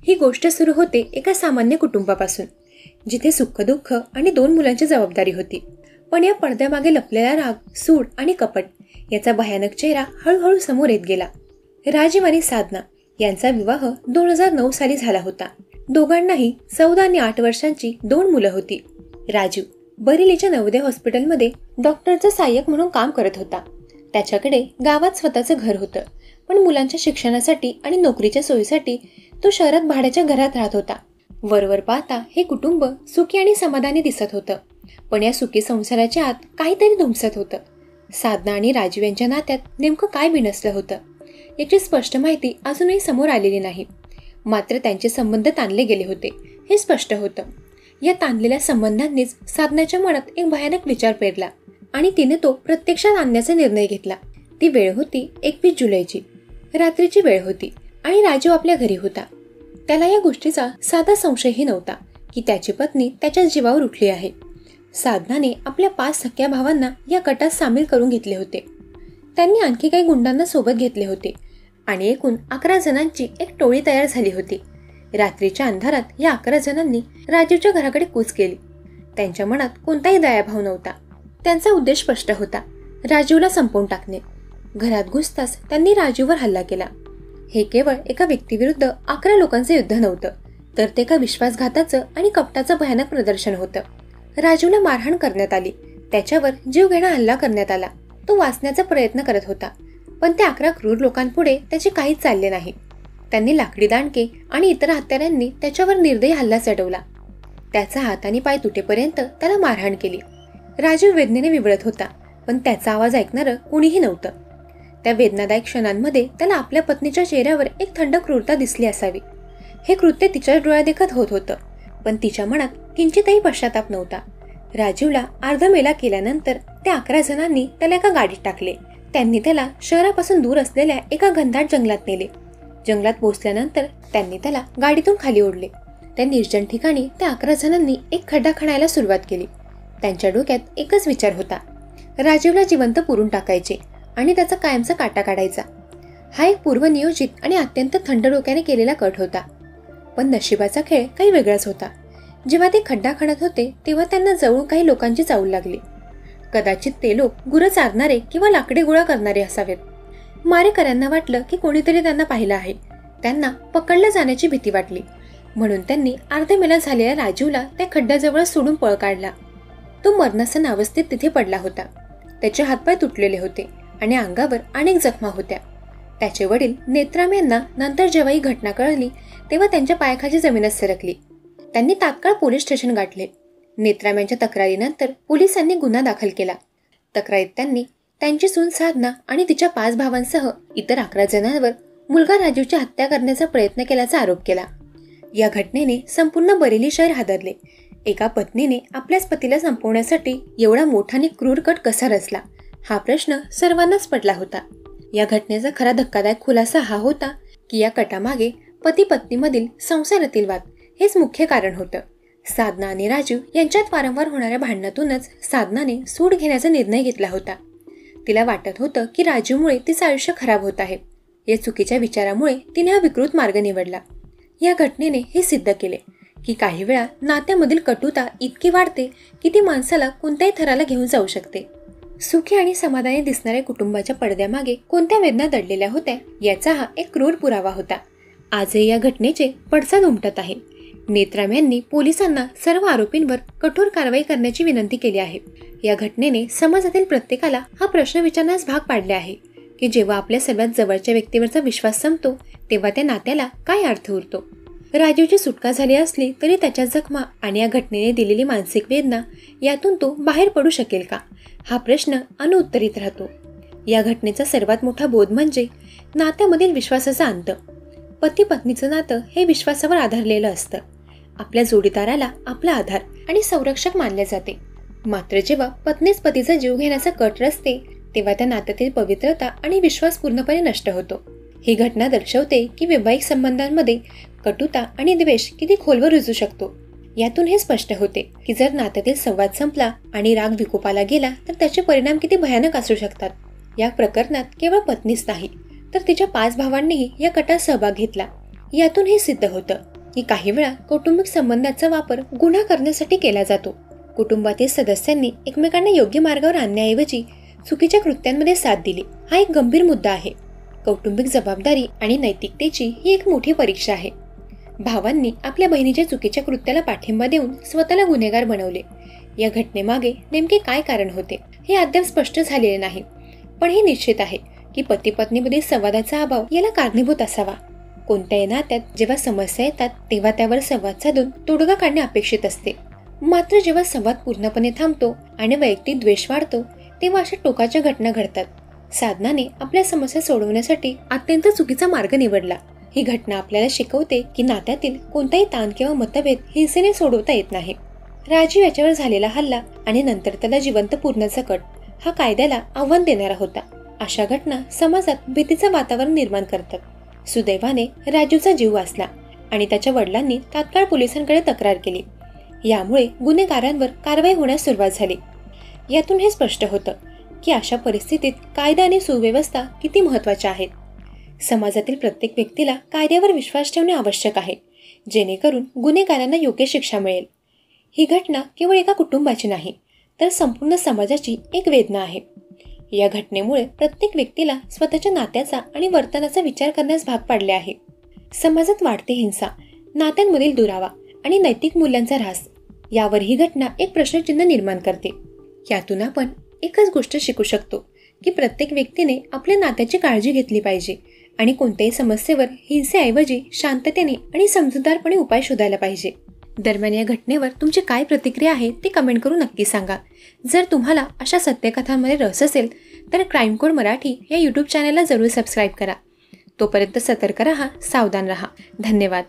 ही गोष्ट सुरू होते एका सामान्य कुटुंबापासून, जिथे सुख दुःख आणि 2 मुलांची जबाबदारी होती. पण या पडद्यामागे लपलेला राग, सूड आणि कपट याचा भयानक चेहरा हळूहळू समोर येत गेला. राजीव आणि साधना यांचा विवाह 2009 साली झाला होता. दोघांनाही 14 आणि 8 वर्षांची 2 मुलं होती. राजीव बरेलीच्या नवोदय हॉस्पिटलमध्ये डॉक्टरचा सहाय्यक म्हणून काम करत होता. त्याच्याकडे गावात स्वतःचं घर होतं, पण मुलांच्या शिक्षणासाठी आणि नोकरीच्या सोयीसाठी तो शहरात भाड्याच्या घरात राहत होता. वरवर पाहता हे कुटुंब सुखी आणि समाधानी दिसत होतं, पण या सुखी संसाराच्या आत काहीतरी धुमसत होतं. साधना आणि राजीव यांच्या नात्यात नेमकं काय बिनसलं होतं याची स्पष्ट माहिती अजूनही समोर आलेली नाही. मात्र त्यांचे संबंध ताणले गेले होते हे स्पष्ट होतं. या ताणलेल्या संबंधांनीच साधनाच्या मनात एक भयानक विचार पेरला आणि तिने तो प्रत्यक्षात आणण्याचा निर्णय घेतला. ती वेळ होती 21 जुलैची. रात्रीची वेळ होती आणि राजीव आपल्या घरी होता. त्याला या गोष्टीचा साधा संशयही नव्हता की त्याची पत्नी त्याच्या जीवावर उठली आहे. साधनाने आपल्या 5 सख्या भावांना या कटात सामील करून घेतले होते. त्यांनी आणखी काही गुंडांना सोबत घेतले होते आणि एकूण 11 जणांची एक टोळी तयार झाली होती. रात्रीच्या अंधारात या 11 जणांनी राजीवच्या घराकडे कूच केली. त्यांच्या मनात कोणताही दयाभाव नव्हता. त्यांचा उद्देश स्पष्ट होता, राजीवला संपवून टाकणे. घरात घुसताच त्यांनी राजीववर हल्ला केला. हे केवळ एका व्यक्तीविरुद्ध 11 लोकांचे युद्ध नव्हतं, तर ते एका विश्वासघाताचं आणि कपटाचं भयानक प्रदर्शन होतं. राजीवला मारहाण करण्यात आली. त्याच्यावर जीवघेणा हल्ला करण्यात आला. तो वाचण्याचा प्रयत्न करत होता, पण त्या 11 क्रूर लोकांपुढे त्याचे काहीच चालले नाही. त्यांनी लाकडी दांडके आणि इतर हत्यारांनी त्याच्यावर निर्दयी हल्ला चढवला. त्याचा हात आणि पाय तुटेपर्यंत त्याला मारहाण केली. राजीव वेदनेने विवळत होता, पण त्याचा आवाज ऐकणारं कुणीही नव्हतं. त्या वेदनादायक क्षणांमध्ये त्याला आपल्या पत्नीच्या चेहऱ्यावर एक थंड क्रूरता दिसली असावी. हे कृत्य तिच्या डोळ्यादेखत होत होतं, पण तिच्या मनात किंचितही पश्चाताप नव्हता. राजीवला अर्धमेला केल्यानंतर त्या 11 जणांनी त्याला एका गाडीत टाकले. त्यांनी त्याला शहरापासून दूर असलेल्या एका घनदाट जंगलात नेले. जंगलात पोहोचल्यानंतर त्यांनी त्याला गाडीतून खाली ओढले. त्या निर्जन ठिकाणी त्या 11 जणांनी एक खड्डा खणायला सुरुवात केली. त्यांच्या डोक्यात एकच विचार होता, राजीवला जिवंत पुरून टाकायचे आणि त्याचा कायमचा काटा काढायचा. हा एक पूर्वनियोजित आणि अत्यंत थंड डोक्याने केलेला कट होता. पण नशिबाचा खेळ काही वेगळाच होता. जेव्हा ते खड्डा खणत होते तेव्हा त्यांना जवळून काही लोकांची चावल लागली. कदाचित ते लोक गुरं चारणारे किंवा लाकडे गोळा करणारे असावेत. मारेकऱ्यांना वाटलं की कोणीतरी त्यांना पाहिलं आहे. त्यांना पकडलं जाण्याची भीती वाटली, म्हणून त्यांनी अर्धमेला झालेल्या राजीवला त्या खड्ड्याजवळ सोडून पळ काढला. तो मरणासन अवस्थेत तिथे पडला होता. त्याचे हातपाय तुटलेले होते आणि अंगावर अनेक जखमा होत्या. त्याचे वडील नेत्राम यांना नंतर जेव्हा ही घटना कळली तेव्हा त्यांच्या पायाखाली जमीनच सरकली. त्यांनी तात्काळ पोलीस स्टेशन गाठले. नेत्राम यांच्या तक्रारीनंतर पोलिसांनी गुन्हा दाखल केला. तक्रारीत त्यांनी त्यांची सून साधना आणि तिच्या 5 भावांसह इतर 11 जणांवर मुलगा राजीवची हत्या करण्याचा प्रयत्न केल्याचा आरोप केला. या घटनेने संपूर्ण बरेली शहर हादरले. एका पत्नीने आपल्याच पतीला संपवण्यासाठी एवढा मोठा आणि क्रूर कट कसा रचला, हा प्रश्न सर्वांनाच पडला होता. या घटनेचा खरा धक्कादायक खुलासा हा होता की या कटामागे पती पत्नीमधील संसारातील वाद हेच मुख्य कारण होतं. साधना आणि राजीव यांच्यात वारंवार होणाऱ्या भांडणातूनच साधनाने सूड घेण्याचा निर्णय घेतला होता. तिला वाटत होतं की राजीवमुळे तिचं आयुष्य खराब होत आहे. या चुकीच्या विचारामुळे तिने हा विकृत मार्ग निवडला. या घटनेने हे सिद्ध केले की काही वेळा नात्यामधील कटुता इतकी वाढते की ती माणसाला कोणत्याही थराला घेऊन जाऊ शकते. सुखी आणि समाधानी दिसणाऱ्या कुटुंबाच्या पडद्यामागे कोणत्या वेदना दडलेल्या होत्या याचा हा एक क्रूर पुरावा होता. आजही या घटनेचे पडसाद उमटत आहे. नेत्राम यांनी पोलिसांना सर्व आरोपींवर कठोर कारवाई करण्याची विनंती केली आहे. या घटनेने समाजातील प्रत्येकाला हा प्रश्न विचारण्यास भाग पाडले आहे की जेव्हा आपल्या सर्वात जवळच्या व्यक्तीवरचा विश्वास संपतो तेव्हा त्या नात्याला काय अर्थ उरतो. राजीवची सुटका झाली असली तरी त्याच्या जखमा आणि या घटनेने दिलेली मानसिक वेदना यातून तो बाहेर पडू शकेल का, हा प्रश्न अनुत्तरित राहतो. या घटनेचा सर्वात मोठा बोध म्हणजे नात्यामधील विश्वासाचा अंत. पती पत्नीचं नातं हे विश्वासावर आधारलेलं असतं. आपल्या जोडीदाराला आपला आधार आणि संरक्षक मानले जाते. मात्र जेव्हा पत्नीच पतीचा जीव घेण्याचा कट रचते तेव्हा त्या नात्यातील पवित्रता आणि विश्वास पूर्णपणे नष्ट होतो. ही घटना दर्शवते की वैवाहिक संबंधांमध्ये कटुता आणि द्वेष किती खोलवर रुजू शकतो. यातून हे स्पष्ट होते की जर नात्यातील संवाद संपला आणि राग विकोपाला गेला तर त्याचे परिणाम किती भयानक असू शकतात. या प्रकरणात केवळ पत्नीच नाही तर तिच्या 5 भावांनीही या कटात सहभाग घेतला. यातून हे सिद्ध होतं की काही वेळा कौटुंबिक संबंधाचा वापर गुन्हा करण्यासाठी केला जातो. कुटुंबातील सदस्यांनी एकमेकांना योग्य मार्गावर आणण्याऐवजी चुकीच्या कृत्यांमध्ये साथ दिली हा एक गंभीर मुद्दा आहे. कौटुंबिक जबाबदारी आणि नैतिकतेची ही एक मोठी परीक्षा आहे. भावांनी आपल्या बहिणीच्या चुकीच्या कृत्याला पाठिंबा देऊन स्वतःला गुन्हेगार बनवले. या घटनेमागे नेमके काय कारण होते हे अद्याप स्पष्ट झालेले नाही, पण हे निश्चित आहे की पती पत्नीमधील संवादाचा अभाव याला कारणीभूत असावा. कोणत्याही नात्यात जेव्हा समस्या येतात तेव्हा त्यावर संवाद साधून तोडगा काढणे अपेक्षित असते. मात्र जेव्हा संवाद पूर्णपणे थांबतो आणि वैयक्तिक द्वेष वाढतो तेव्हा अशा टोकाच्या घटना घडतात. साधनाने आपल्या समस्या सोडवण्यासाठी अत्यंत चुकीचा मार्ग निवडला. ही घटना आपल्याला शिकवते की नात्यातील कोणताही ताण किंवा मतभेद हिंसेने सोडवता येत नाही. राजीव याच्यावर झालेला हल्ला आणि नंतर त्याला जिवंत पुरण्याचा कट हा कायद्याला आव्हान देणारा होता. अशा घटना समाजात भीतीचं वातावरण निर्माण करतात. सुदैवाने राजूचा जीव वाचला आणि त्याच्या वडिलांनी तात्काळ पोलिसांकडे तक्रार केली. यामुळे गुन्हेगारांवर कारवाई होण्यास सुरुवात झाली. यातून हे स्पष्ट होतं की अशा परिस्थितीत कायदा आणि सुव्यवस्था किती महत्त्वाच्या आहेत. समाजातील प्रत्येक व्यक्तीला कायद्यावर विश्वास ठेवणे आवश्यक आहे, जेणेकरून गुन्हेगारांना योग्य शिक्षा मिळेल. ही घटना केवळ एका कुटुंबाची नाही, तर संपूर्ण समाजाची एक वेदना आहे. या घटनेमुळे प्रत्येक व्यक्तीला स्वतःच्या नात्याचा आणि वर्तनाचा विचार करण्यास भाग पाडले आहे. समाजात वाढती हिंसा, नात्यांमधील दुरावा आणि नैतिक मूल्यांचा ऱ्हास यावर ही घटना एक प्रश्नचिन्ह निर्माण करते. यातून आपण एकच गोष्ट शिकू शकतो की प्रत्येक व्यक्तीने आपल्या नात्याची काळजी घेतली पाहिजे आणि कोणत्याही समस्येवर हिंसेऐवजी शांततेने आणि समजूतदारपणे उपाय शोधायला पाहिजे. दरम्यान या घटनेवर तुमची काय प्रतिक्रिया आहे ते कमेंट करून नक्की सांगा. जर तुम्हाला अशा सत्यकथांमध्ये रस असेल तर क्राईम कोड मराठी या यूट्यूब चॅनलला जरूर सबस्क्राईब करा. तोपर्यंत सतर्क रहा, सावधान रहा. धन्यवाद.